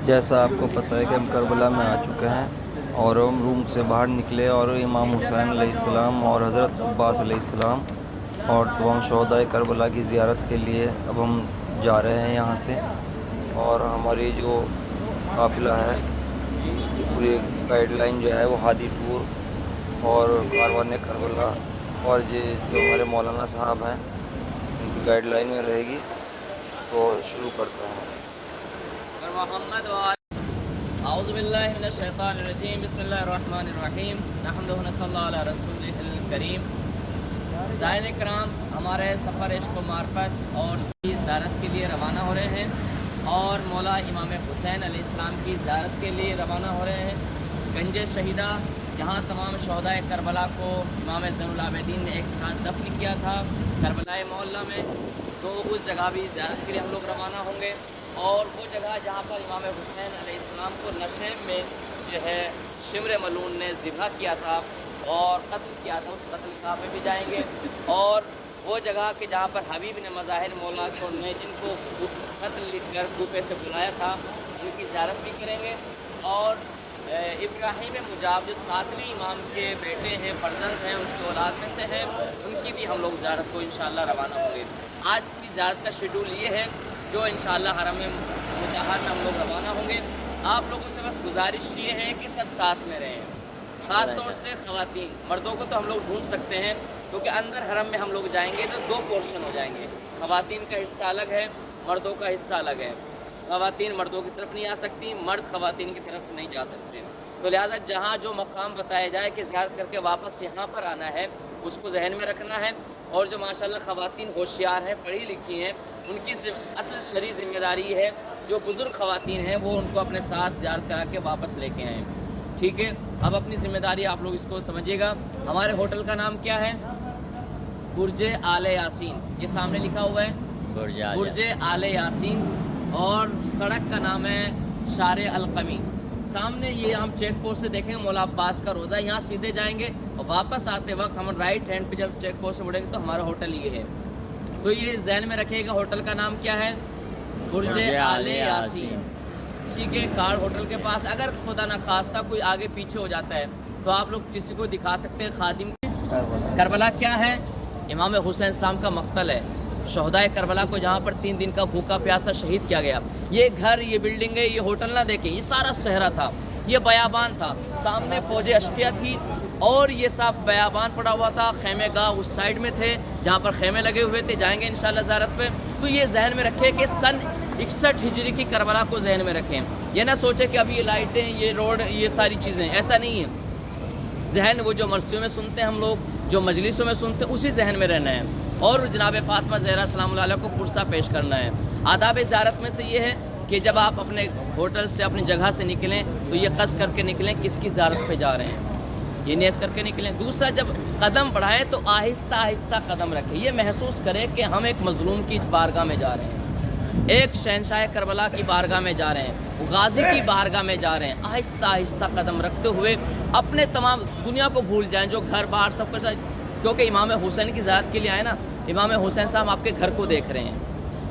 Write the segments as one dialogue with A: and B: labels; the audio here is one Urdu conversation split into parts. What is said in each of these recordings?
A: جیسا آپ کو پتہ ہے کہ ہم کربلا میں آ چکے ہیں اور ہم روم سے باہر نکلے اور امام حسین علیہ السلام اور حضرت عباس علیہ السلام اور تمام شہدائے کربلا کی زیارت کے لیے اب ہم جا رہے ہیں یہاں سے. اور ہماری جو قافلہ ہے اس کی پوری گائیڈ لائن جو ہے وہ ہادی ٹور اور کاروان کربلا اور یہ جو ہمارے مولانا صاحب ہیں ان کی گائیڈ لائن میں رہے گی. تو شروع کرتے ہیں.
B: اعوذ باللہ من الشیطان الرجیم بسم اللہ الرحمن الرحیم نحمدہ و نصلی علی رسولہ الکریم. زائرین کرام، ہمارے سفر عشق و معرفت اور زیارت کے لیے روانہ ہو رہے ہیں اور مولا امام حسین علیہ السلام کی زیارت کے لیے روانہ ہو رہے ہیں. گنج شہیدہ، جہاں تمام شہدائے کربلا کو امام زین العابدین نے ایک ساتھ دفن کیا تھا کربلا معلیٰ میں، تو اس جگہ بھی زیارت کے لیے ہم لوگ روانہ ہوں گے. اور وہ جگہ جہاں پر امام حسین علیہ السلام کو نشے میں جو ہے شمر ملعون نے ذبح کیا تھا اور قتل کیا تھا، اس قتل گاہ پہ بھی جائیں گے. اور وہ جگہ کہ جہاں پر حبیب نے مظاہر مولا کو نے جن کو قتل لکھ کر کوفے سے بلایا تھا ان کی زیارت بھی کریں گے. اور ابراہیم مجاب جو 7ویں امام کے بیٹے ہیں، فرزند ہیں، ان کی اولاد میں سے ہیں، ان کی بھی ہم لوگ زیارت کو انشاءاللہ روانہ ہوں گے. آج کی زیارت کا شیڈول یہ ہے جو انشاءاللہ حرم مطہر میں ہم لوگ روانہ ہوں گے. آپ لوگوں سے بس گزارش یہ ہے کہ سب ساتھ میں رہیں، خاص طور سے خواتین. مردوں کو تو ہم لوگ ڈھونڈ سکتے ہیں کیونکہ اندر حرم میں ہم لوگ جائیں گے تو 2 پورشن ہو جائیں گے. خواتین کا حصہ الگ ہے، مردوں کا حصہ الگ ہے. خواتین مردوں کی طرف نہیں آ سکتی، مرد خواتین کی طرف نہیں جا سکتے. تو لہٰذا جہاں جو مقام بتایا جائے کہ زیارت کر کے واپس یہاں پر آنا ہے اس کو ذہن میں رکھنا ہے. اور جو ماشاءاللہ خواتین ہوشیار ہیں، پڑھی لکھی ہیں، ان کی اصل شرعی ذمہ داری ہے جو بزرگ خواتین ہیں وہ ان کو اپنے ساتھ زیارت کرا کے واپس لے کے آئیں. ٹھیک ہے، اب اپنی ذمہ داری آپ لوگ اس کو سمجھیے گا. ہمارے ہوٹل کا نام کیا ہے؟ برج آل یاسین. یہ سامنے لکھا ہوا ہے برج آل یاسین. اور سڑک کا نام ہے شارع القمی. سامنے یہ ہم چیک پوسٹ سے دیکھیں مولا عباس کا روزہ، یہاں سیدھے جائیں گے اور واپس آتے وقت ہم رائٹ ہینڈ پہ جب چیک پوسٹ سے مڑیں گے تو ہمارا ہوٹل یہ ہے. تو یہ ذہن میں رکھیے گا، ہوٹل کا نام کیا ہے؟ برج آل یاسین. ٹھیک ہے، کارڈ ہوٹل کے پاس. اگر خدا نخواستہ کوئی آگے پیچھے ہو جاتا ہے تو آپ لوگ کسی کو دکھا سکتے ہیں خادم. کربلا کیا ہے؟ امام حسین صاحب کا مقتل ہے. شہدائے کربلا کو جہاں پر 3 دن کا بھوکا پیاسا شہید کیا گیا. یہ گھر، یہ بلڈنگ ہے، یہ ہوٹل نہ دیکھیں، یہ سارا صحرا تھا، یہ بیابان تھا. سامنے فوج اشقیہ تھی اور یہ صاف بیابان پڑا ہوا تھا. خیمے گاہ اس سائڈ میں تھے جہاں پر خیمے لگے ہوئے تھے. جائیں گے انشاءاللہ زیارت پہ. تو یہ ذہن میں رکھیں کہ سن 61 ہجری کی کربلا کو ذہن میں رکھیں. یہ نہ سوچیں کہ اب یہ لائٹیں، یہ روڈ، یہ ساری چیزیں، ایسا نہیں ہے. ذہن وہ جو مرثیوں میں سنتے ہیں ہم لوگ، جو مجلسوں میں سنتے ہیں، اسی ذہن میں رہنا ہے. اور جناب فاطمہ زہرا سلام اللہ علیہ کو پرسہ پیش کرنا ہے. آداب زیارت میں سے یہ ہے کہ جب آپ اپنے ہوٹل سے، اپنی جگہ سے نکلیں تو یہ قصد کر کے نکلیں کس کی زیارت پہ جا رہے ہیں، یہ نیت کر کے نکلیں. دوسرا، جب قدم بڑھائیں تو آہستہ آہستہ قدم رکھیں. یہ محسوس کریں کہ ہم ایک مظلوم کی بارگاہ میں جا رہے ہیں، ایک شہنشاہ کربلا کی بارگاہ میں جا رہے ہیں، غازی کی بارگاہ میں جا رہے ہیں. آہستہ آہستہ قدم رکھتے ہوئے اپنے تمام دنیا کو بھول جائیں، جو گھر بار سب کے ساتھ. کیونکہ امام حسین کی زیارت کے لیے آئے نا، امام حسین صاحب آپ کے گھر کو دیکھ رہے ہیں،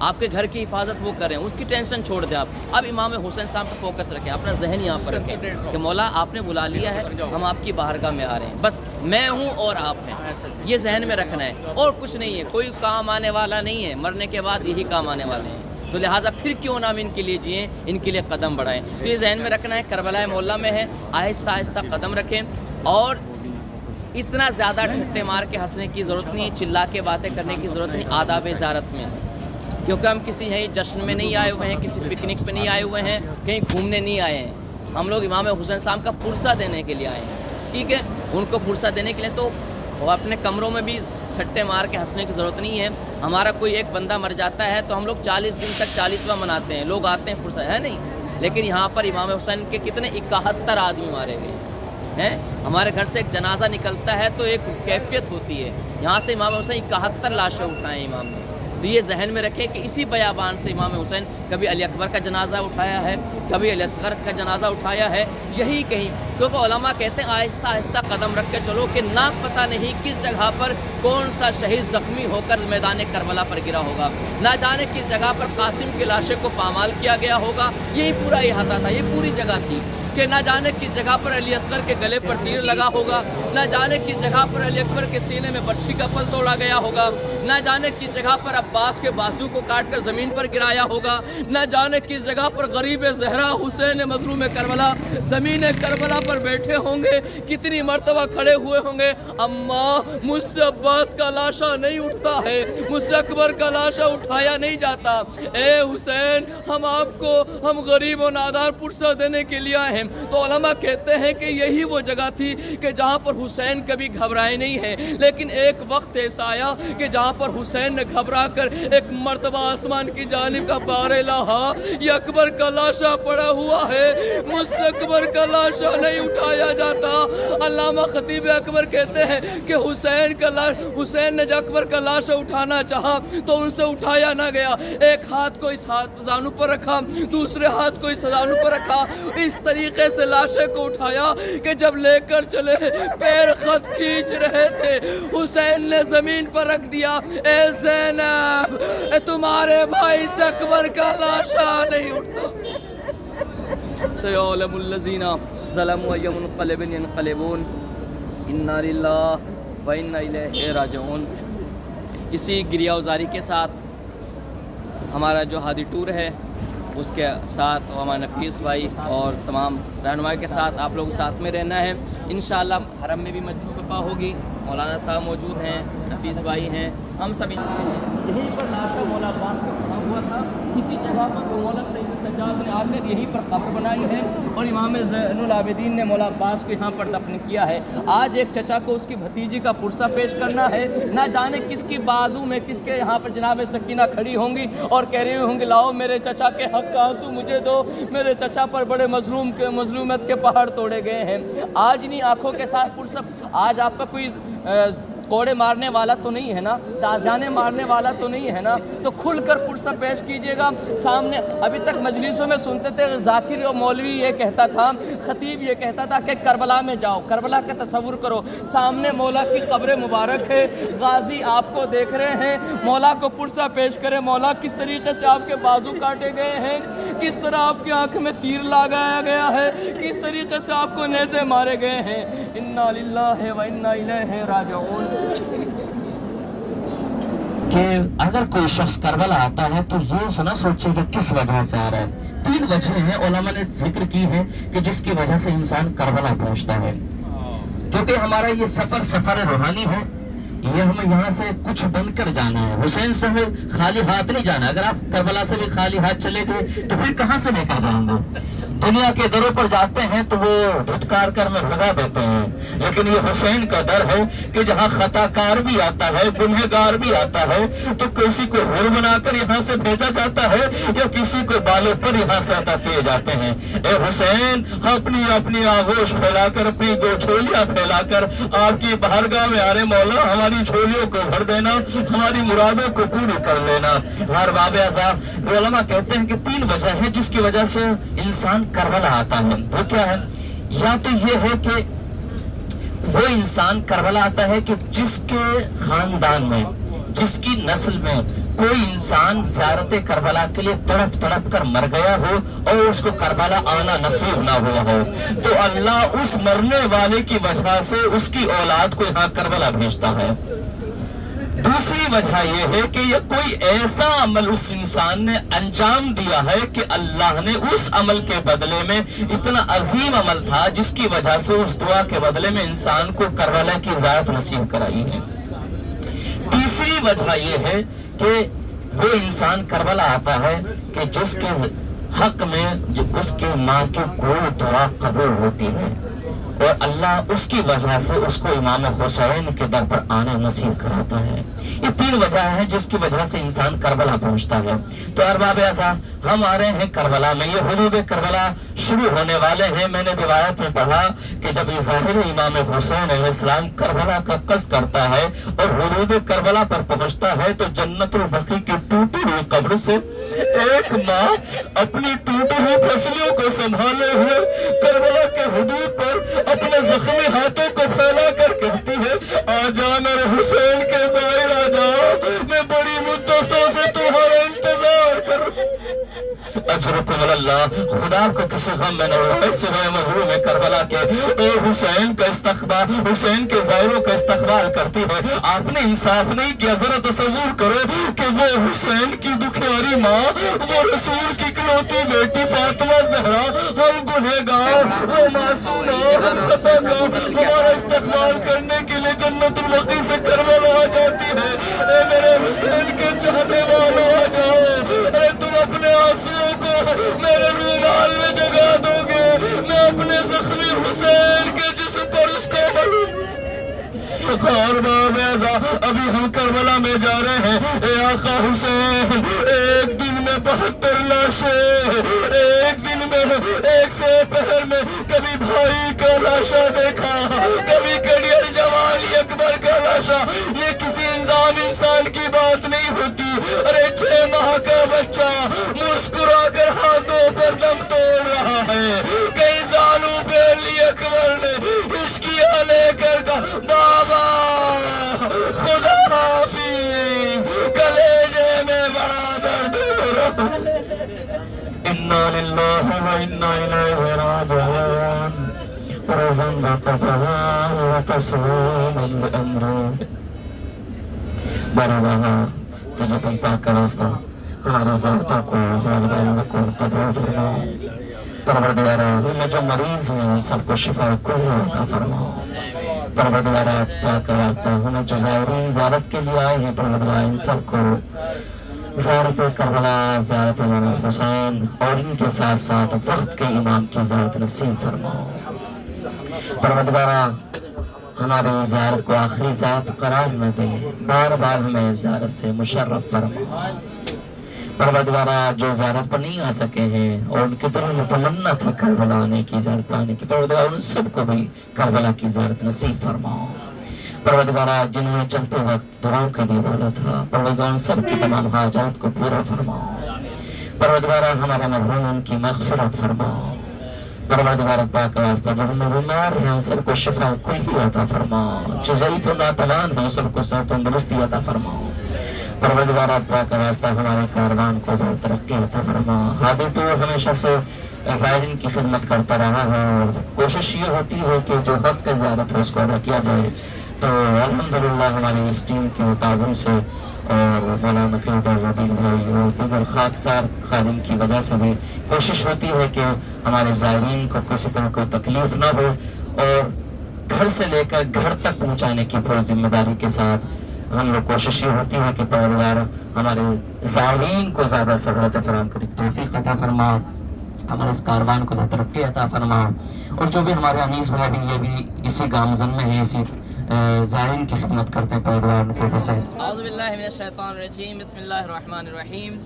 B: آپ کے گھر کی حفاظت وہ کر رہے ہیں، اس کی ٹینشن چھوڑ دیں آپ. اب امام حسین صاحب پہ فوکس رکھیں، اپنا ذہن یہاں پر رکھیں کہ مولا آپ نے بلا لیا ہے، ہم آپ کی بارگاہ میں آ رہے ہیں، بس میں ہوں اور آپ ہیں. یہ ذہن میں رکھنا ہے اور کچھ نہیں ہے. کوئی کام آنے والا نہیں ہے، مرنے کے بعد یہی کام آنے والے ہیں. تو لہٰذا پھر کیوں نہ ہم ان کے لیے جئیں، ان کے لیے قدم بڑھائیں. تو یہ ذہن میں رکھنا ہے. کربلا معلیٰ میں ہے، آہستہ آہستہ قدم رکھیں. اور اتنا زیادہ ٹھٹے مار کے ہنسنے کی ضرورت نہیں ہے، چلا کے باتیں کرنے کی ضرورت نہیں آداب زیارت میں. کیونکہ ہم کسی جشن میں نہیں آئے ہوئے ہیں، کسی پکنک پہ نہیں آئے ہوئے ہیں، کہیں گھومنے نہیں آئے ہیں. ہم لوگ امام حسین صاحب کا پرسہ دینے کے لیے آئے ہیں. ٹھیک ہے، ان کو پرسہ دینے کے لیے. تو وہ اپنے کمروں میں بھی ٹھٹے مار کے ہنسنے کی ضرورت نہیں ہے. ہمارا کوئی ایک بندہ مر جاتا ہے تو ہم لوگ 40 دن تک 40واں مناتے ہیں، لوگ آتے ہیں پرسہ ہے نہیں. لیکن یہاں پر امام حسین کے کتنے 71 آدمی مارے گئے ہیں. ہمارے گھر سے ایک جنازہ نکلتا ہے تو ایک کیفیت ہوتی ہے. یہاں سے امام حسین 71 لاشیں اٹھائیں امام نے. تو یہ ذہن میں رکھیں کہ اسی بیابان سے امام حسین کبھی علی اکبر کا جنازہ اٹھایا ہے، کبھی علی اصغر کا جنازہ اٹھایا ہے، یہی کہیں، کیونکہ علماء کہتے ہیں آہستہ آہستہ قدم رکھ کے چلو کہ نہ پتہ نہیں کس جگہ پر کون سا شہید زخمی ہو کر میدان کربلا پر گرا ہوگا، نہ جانے کس جگہ پر قاسم کی لاشیں کو پامال کیا گیا ہوگا، یہی پورا احاطہ تھا، یہ پوری جگہ تھی کہ نہ جانے کس جگہ پر علی اصغر کے گلے پر تیر لگا ہوگا، نہ جانے کس جگہ پر علی اکبر کے سینے میں برچھی کا پل توڑا گیا ہوگا، نہ جانے کس جگہ پر عباس کے بازو کو کاٹ کر زمین پر گرایا ہوگا، نہ جانے کس جگہ پر غریب زہرا حسین مظلوم کربلا زمین کربلا پر بیٹھے ہوں گے، کتنی مرتبہ کھڑے ہوئے ہوں گے، اماں مجھ سے عباس کا لاشا نہیں اٹھتا ہے، مجھ سے اکبر کا لاشا اٹھایا نہیں جاتا، اے حسین ہم آپ کو ہم غریب و نادار پرسہ دینے کے لیے آئے ہیں۔ تو علماء کہتے ہیں کہ یہی وہ جگہ تھی کہ جہاں پر حسین کبھی گھبرائے نہیں ہیں، لیکن ایک وقت ایسا آیا کہ جہاں پر حسین نے گھبرا کر ایک مرتبہ آسمان کی جانب کا بار الہا یہ اکبر کا لاشا پڑا ہوا ہے، مجھ سے اکبر کا لاشا نہیں اٹھایا جاتا۔ علامہ خطیب اکبر کہتے ہیں کہ حسین نے جب اکبر کا لاشا اٹھانا چاہا تو ان سے اٹھایا نہ گیا، ایک ہاتھ کو اس ہاتھ زانو پر رکھا، دوسرے ہاتھ کو اس زانو پر رکھا، اس طریقے سے لاشے کو اٹھایا کہ جب لے کر چلے پیر خط کھینچ رہے تھے، حسین نے زمین پر رکھ دیا، اے زینب تمہارے بھائی سے اکبر کا لاشا نہیں اٹھتا۔ سَيَعْلَمُ الَّذِينَ ظَلَمُوا أَيَّ مُنقَلِبٍ يَنقَلِبُونَ اِنَّا لِلَّهِ وَإِنَّا إِلَيْهِ راجعون۔ اسی گریہ وزاری کے ساتھ ہمارا جو ہادی ٹور ہے اس کے ساتھ ہمارا نفیس بھائی اور تمام رہنمائی کے ساتھ آپ لوگ ساتھ میں رہنا ہے، انشاءاللہ حرم میں بھی مجلس برپا ہوگی، مولانا صاحب موجود ہیں، نفیس بھائی ہیں، ہم سب یہیں پر لاشا مولا عباس کا پڑا ہوا تھا، اسی جگہ پر مولا سید سجاد نے آ کر یہیں پر قبر بنائی ہے اور امام زین العابدین نے مولا عباس کو یہاں پر دفن کیا ہے۔ آج ایک چچا کو اس کی بھتیجی کا پرسہ پیش کرنا ہے، نہ جانے کس کی بازو میں کس کے یہاں پر جناب سکینہ کھڑی ہوں گی اور کہہ رہی ہوں گی لاؤ میرے چچا کے حق کا آنسو مجھے دو، میرے چچا پر بڑے مظلومیت کے پہاڑ توڑے گئے ہیں۔ آج انہیں آنکھوں کے ساتھ پرسہ، آج آپ کا کوئی کوڑے مارنے والا تو نہیں ہے نا، تازیانے مارنے والا تو نہیں ہے نا، تو کھل کر پرسہ پیش کیجئے گا سامنے۔ ابھی تک مجلسوں میں سنتے تھے ذاکر و مولوی یہ کہتا تھا، خطیب یہ کہتا تھا کہ کربلا میں جاؤ، کربلا کا تصور کرو، سامنے مولا کی قبر مبارک ہے، غازی آپ کو دیکھ رہے ہیں، مولا کو پرسہ پیش کرے، مولا کس طریقے سے آپ کے بازو کاٹے گئے ہیں، کس طرح آپ کی آنکھ میں تیر لگایا گیا ہے، کس طریقے سے آپ کو نیزے مارے گئے ہیں۔ انا للہ و انا الیہ راجعون۔
C: کہ اگر کوئی شخص کربلا آتا ہے تو یہ نہ سوچے کہ کس وجہ سے آ رہا ہے۔ 3 وجہ ہیں علماء نے ذکر کی ہے کہ جس کی وجہ سے انسان کربلا پہنچتا ہے، کیونکہ ہمارا یہ سفر روحانی ہے، یہ ہمیں یہاں سے کچھ بن کر جانا ہے، حسین سے ہمیں خالی ہاتھ نہیں جانا۔ اگر آپ کربلا سے بھی خالی ہاتھ چلے گئے تو پھر کہاں سے لے کر جائیں گے؟ دنیا کے دروں پر جاتے ہیں تو وہ دھتکار کر میں بھگا دیتے ہیں، لیکن یہ حسین کا در ہے کہ جہاں خطا کار بھی آتا ہے، گنہگار بھی آتا ہے، تو کسی کو حور بنا کر یہاں سے بھیجا جاتا ہے یا کسی کو بالوں پر یہاں سے عطا کیے جاتے ہیں۔ اے حسین اپنی آغوش پھیلا کر، اپنی جھولیاں پھیلا کر آپ کی بارگاہ میں آ رہے مولا ہماری جھولیوں کو بھر دینا، ہماری مرادوں کو پوری کر لینا۔ ہر باب عذاب علماء کہتے ہیں کہ 3 وجہ ہے جس کی وجہ سے انسان کربلا آتا ہے۔ وہ کیا ہے؟ یا تو یہ ہے کہ وہ انسان کربلا آتا ہے کہ جس کے خاندان میں، جس کی نسل میں کوئی انسان زیارت کربلا کے لیے تڑپ تڑپ کر مر گیا ہو اور اس کو کربلا آنا نصیب نہ ہوا ہو، تو اللہ اس مرنے والے کی وجہ سے اس کی اولاد کو یہاں کربلا بھیجتا ہے۔ دوسری وجہ یہ ہے کہ یہ کوئی ایسا عمل اس انسان نے انجام دیا ہے کہ اللہ نے اس عمل کے بدلے میں، اتنا عظیم عمل تھا جس کی وجہ سے اس دعا کے بدلے میں انسان کو کربلا کی زیارت نصیب کرائی ہے۔ تیسری وجہ یہ ہے کہ وہ انسان کربلا آتا ہے کہ جس کے حق میں اس کے ماں کی کوئی دعا قبول ہوتی ہے، اور اللہ اس کی وجہ سے اس کو امام حسین کے در پر آنا نصیب کراتا ہے۔ یہ 3 وجہ ہے جس کی وجہ سے انسان کربلا پہنچتا ہے۔ تو ارباب اعزاز ہم آ رہے ہیں کربلا میں، یہ حدود کربلا شروع ہونے والے ہیں۔ میں نے روایت میں پڑھا کہ جب ظاہر امام حسین علیہ السلام کربلا کا قصد کرتا ہے اور حدود کربلا پر پہنچتا ہے تو جنت البقیع کی ٹوٹی ہوئی قبر سے ایک ماں اپنی ٹوٹی ہوئی پھسلیوں کو سنبھالے ہوئے کربلا کے حدود پر اپنے زخمی ہاتھوں کو پھیلا کر کہتی ہے آ جا میرے حسین کے زائر آ جاؤ، میں بڑی مدتوں سے تمہارا انتظار کر رہا ہوں۔ اجرکم اللہ، خدا کو کسی غم میں نہ ہو سوائے مظلوم کربلا کے۔ اے حسین کا استقبال، حسین کے زائروں کا استقبال کرتی ہے۔ آپ نے انصاف نہیں کیا، ذرا تصور کرو کہ وہ حسین کی دکھیاری ماں، وہ رسول کی اکلوتی بیٹی فاطمہ زہرا، ہم گنہگار، وہ معصومہ، ہم خطاکار، ہمارا استقبال کرنے کے لیے جنت البقیع سے کربلا آ جاتی ہے۔ اے میرے حسین کے چاہنے والوں آ جاؤ، اے تم اپنے آنسوؤں کو میرے رومال میں جگا دو گے، میں اپنے زخمی حسین کے جسم پر اس کو اور باب ایزا ابھی ہم کربلا میں جا رہے ہیں۔ اے آقا حسین، ایک دن میں 72 لاشیں، ایک دن میں ایک سے پہر میں کبھی بھائی کا لاشا دیکھا، کبھی کڑیل جوانی اکبر کا لاشا۔ یہ کسی انسان کی بات نہیں ہوتی۔ ارے 6 ماہ کا بچہ مسکرا کر ہاتھوں پر دم توڑ رہا ہے۔ کئی زانو پہ علی اکبر نے عشقیہ لے کر کہا بابا خدا حافظ، کلیجے میں بڑا درد ہو رہا۔ انا للہ و انا الیہ راجعون، رزم قصوا و تسلیم الامر۔ بڑا رہا تجھے پنپا کا واسطہ ہمارے ذاتوں کو، ہمارے بھائیوں کو قبول فرماؤ۔ پروردگارہ ہمیں جو مریض ہیں سب کو شفا کل عطا فرماؤ۔ پروردگارہ پاک کا واسطہ ہمیں جو زائرین زیارت کے لیے آئے ہیں پروردگارہ ان سب کو زیارت کربلا، زیارت امام حسین اور ان کے ساتھ ساتھ وقت کے امام کی زیارت نصیب فرماؤ۔ پروردگارہ ہماری زیارت کو آخری زیارت قرار نہ دے، بار بار ہمیں زیارت سے مشرف فرما۔ پروردگارہ جو زیارت پر نہیں آ سکے ہیں اور ان کے دل میں تمنا تھا کربلا آنے کی، زیارت پانے کی، پروردگارہ ان سب کو بھی کربلا کی زیارت نصیب فرماؤ۔ پروردگارہ جنہوں نے چلتے وقت دعاؤں کے لیے بولا تھا پروردگارہ ان سب کی تمام حاجات کو پورا فرماؤ۔ پروردگارہ ہمارے محروم ان کی مغفرت فرماؤ۔ پروردگار پاک کا واسطہ جو ہم بیمار ہیں ان سب کو شفا کلی عطا فرماؤ، جو ضعیف و ناتوان ہیں ان سب کو صحت و تندرستی عطا فرماؤ۔ پروردگار پاک کا واسطہ ہمارے کاروان کو زیادہ ترقی عطا فرماؤ۔ ہادی ٹور ہمیشہ سے زائرین کی خدمت کرتا رہا ہے اور کوشش یہ ہوتی ہے کہ جو حق کی زیارت ہے اس کو ادا کیا جائے، تو الحمدللہ ہماری اس ٹیم کے تعاون سے اور مولانا ودین بھائی اور دیگر خاکسار خادم کی وجہ سے بھی کوشش ہوتی ہے کہ ہمارے زائرین کو کسی طرح کوئی تکلیف نہ ہو اور گھر سے لے کر گھر تک پہنچانے کی پوری ذمہ داری کے ساتھ ہم لوگ کوشش یہ ہوتی ہے کہ پروردگار ہمارے زائرین کو زیادہ سہولت فراہم کرنے کی توفیق عطا فرما، ہمارے اس کاروان کو زیادہ ترقی عطا فرما، اور جو بھی ہمارے انیس بھائی بھی یہ بھی اسی گامزن میں ہیں، اسی زائرین کی خدمت کرتے ہیں، پروردگار ان کو بسائے۔
B: اعوذ باللہ من الشیطان الرجیم، بسم اللہ الرحمن الرحیم۔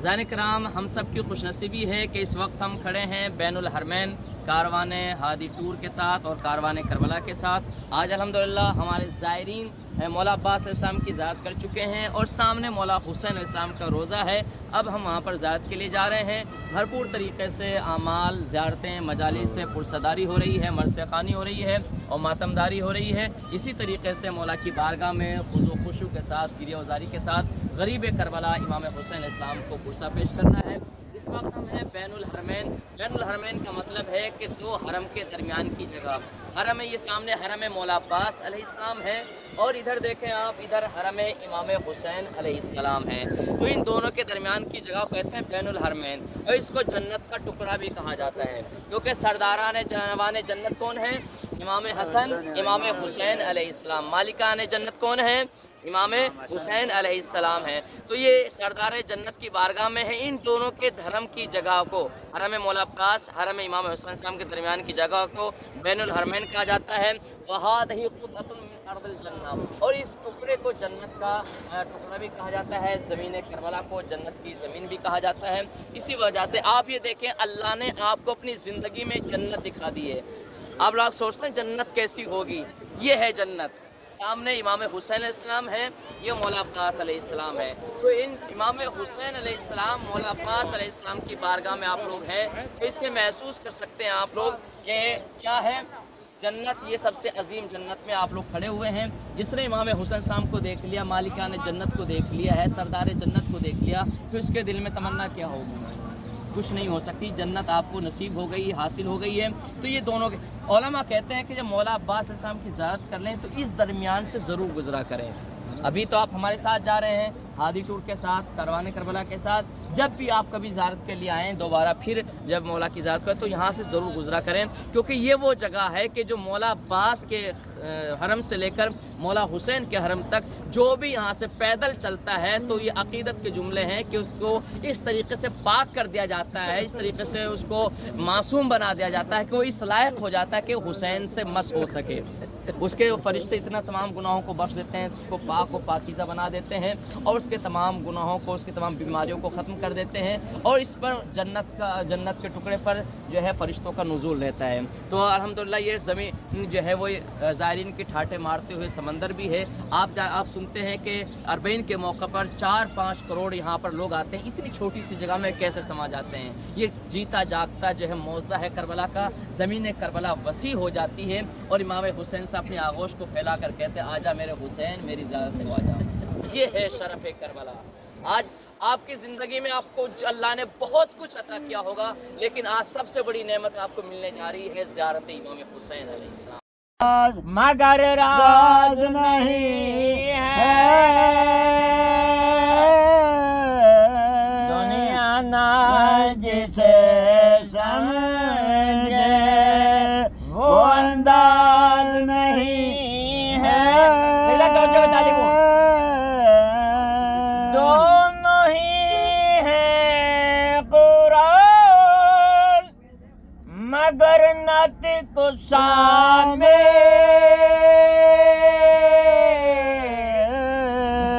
B: زائرین کرام، ہم سب کی خوش نصیبی ہے کہ اس وقت ہم کھڑے ہیں بین الحرمین کاروان ہادی ٹور کے ساتھ اور کاروان کربلا کے ساتھ۔ آج الحمدللہ ہمارے زائرین مولا عباس علیہ السلام کی زیارت کر چکے ہیں اور سامنے مولا حسین علیہ السلام کا روزہ ہے۔ اب ہم وہاں پر زیارت کے لیے جا رہے ہیں۔ بھرپور طریقے سے اعمال، زیارتیں، مجالس سے پرصداری ہو رہی ہے، مرثیہ خوانی ہو رہی ہے اور ماتمداری ہو رہی ہے۔ اسی طریقے سے مولا کی بارگاہ میں خضوع و خشوع کے ساتھ، گریہ وزاری کے ساتھ غریب کربلا امام حسین علیہ السلام کو پرسہ پیش کرنا ہے۔ اس وقت ہم ہیں بین الحرمین۔ بین الحرمین کا مطلب ہے کہ دو حرم کے درمیان کی جگہ۔ حرم یہ سامنے حرم مولا عباس علیہ السلام ہے اور ادھر دیکھیں آپ، ادھر حرم امام حسین علیہ السلام ہے۔ تو ان دونوں کے درمیان کی جگہ کو کہتے ہیں بین الحرمین، اور اس کو جنت کا ٹکڑا بھی کہا جاتا ہے، کیونکہ سرداران جانوان جنت کون ہیں؟ امام حسن، امام حسین علیہ السلام۔ مالکان جنت کون ہیں؟ امام حسین علیہ السلام ہیں۔ تو یہ سردار جنت کی بارگاہ میں ہے۔ ان دونوں کے دھرم کی جگہ کو حرم مولا عباس، حرم امام حسین السلام کے درمیان کی جگہ کو بین الحرمین کہا جاتا ہے۔ وَهَٰذِهِ قُطْعَةٌ مِّنْ أَرْضِ الْجَنَّةِ، اور اس ٹکڑے کو جنت کا ٹکڑا بھی کہا جاتا ہے، زمین کربلا کو جنت کی زمین بھی کہا جاتا ہے۔ اسی وجہ سے آپ یہ دیکھیں اللہ نے آپ کو اپنی زندگی میں جنت دکھا دی ہے۔ آپ لوگ سوچتے ہیں جنت کیسی ہوگی، یہ ہے جنت۔ سامنے امام حسین علیہ السلام ہے، یہ مولا عباس علیہ السلام ہے۔ تو ان امام حسین علیہ السلام، مولا عباس علیہ السلام کی بارگاہ میں آپ لوگ ہیں، تو اس سے محسوس کر سکتے ہیں آپ لوگ کہ کیا ہے جنت۔ یہ سب سے عظیم جنت میں آپ لوگ کھڑے ہوئے ہیں۔ جس نے امام حسین السلام کو دیکھ لیا، مالکان جنت کو دیکھ لیا ہے، سردار جنت کو دیکھ لیا، تو اس کے دل میں تمنا کیا ہوگی؟ کچھ نہیں ہو سکتی۔ جنت آپ کو نصیب ہو گئی، حاصل ہو گئی ہے۔ تو یہ دونوں کے علماء کہتے ہیں کہ جب مولا عباس علیہ السلام کی زیارت کر لیں تو اس درمیان سے ضرور گزرا کریں۔ ابھی تو آپ ہمارے ساتھ جا رہے ہیں ہادی ٹور کے ساتھ، کاروان کربلا کے ساتھ۔ جب بھی آپ کبھی زیارت کے لیے آئیں دوبارہ پھر جب مولا کی زیارت کریں تو یہاں سے ضرور گزرا کریں، کیونکہ یہ وہ جگہ ہے کہ جو مولا عباس کے حرم سے لے کر مولا حسین کے حرم تک جو بھی یہاں سے پیدل چلتا ہے تو یہ عقیدت کے جملے ہیں کہ اس کو اس طریقے سے پاک کر دیا جاتا ہے، اس طریقے سے اس کو معصوم بنا دیا جاتا ہے کہ وہ اس لائق ہو جاتا ہے کہ حسین سے مس ہو سکے۔ اس کے فرشتے اتنا تمام گناہوں کو بخش دیتے ہیں، اس کو پاک و پاکیزہ بنا دیتے ہیں، اور اس کے تمام گناہوں کو، اس کی تمام بیماریوں کو ختم کر دیتے ہیں، اور اس پر جنت کے ٹکڑے پر جو ہے فرشتوں کا نزول رہتا ہے۔ تو الحمدللہ یہ زمین جو ہے وہ زائرین کی ٹھاٹے مارتے ہوئے سمندر بھی ہے۔ آپ سنتے ہیں کہ اربعین کے موقع پر 4-5 کروڑ یہاں پر لوگ آتے ہیں، اتنی چھوٹی سی جگہ میں کیسے سما جاتے ہیں؟ یہ جیتا جاگتا جو ہے معجزہ ہے کربلا کا۔ زمین کربلا وسیع ہو جاتی ہے اور امام حسین سے اپنی آغوش کو پھیلا کر کہتے ہیں آجا میرے حسین، میری زیارت کو آجا۔ یہ ہے شرف کربلا۔ آج آپ کی زندگی میں آپ کو اللہ نے بہت کچھ عطا کیا ہوگا، لیکن آج سب سے بڑی نعمت آپ کو ملنے جا رہی ہے زیارت امام حسین علیہ السلام۔
D: مگر راز نہیں ہے دنیا نہ جسے سمجھے وہ انداز نہیں ہے۔ دونوں ہی ہیں قرآن مگر نطق کو سامنے،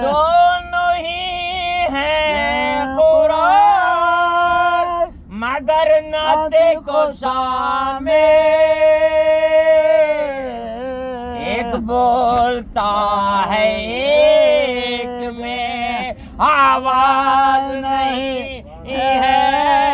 D: دونوں ہی ہیں قرآن مگر نطق کو سامنے۔ ایک بولتا ہے ایک میں آواز نہیں ہے۔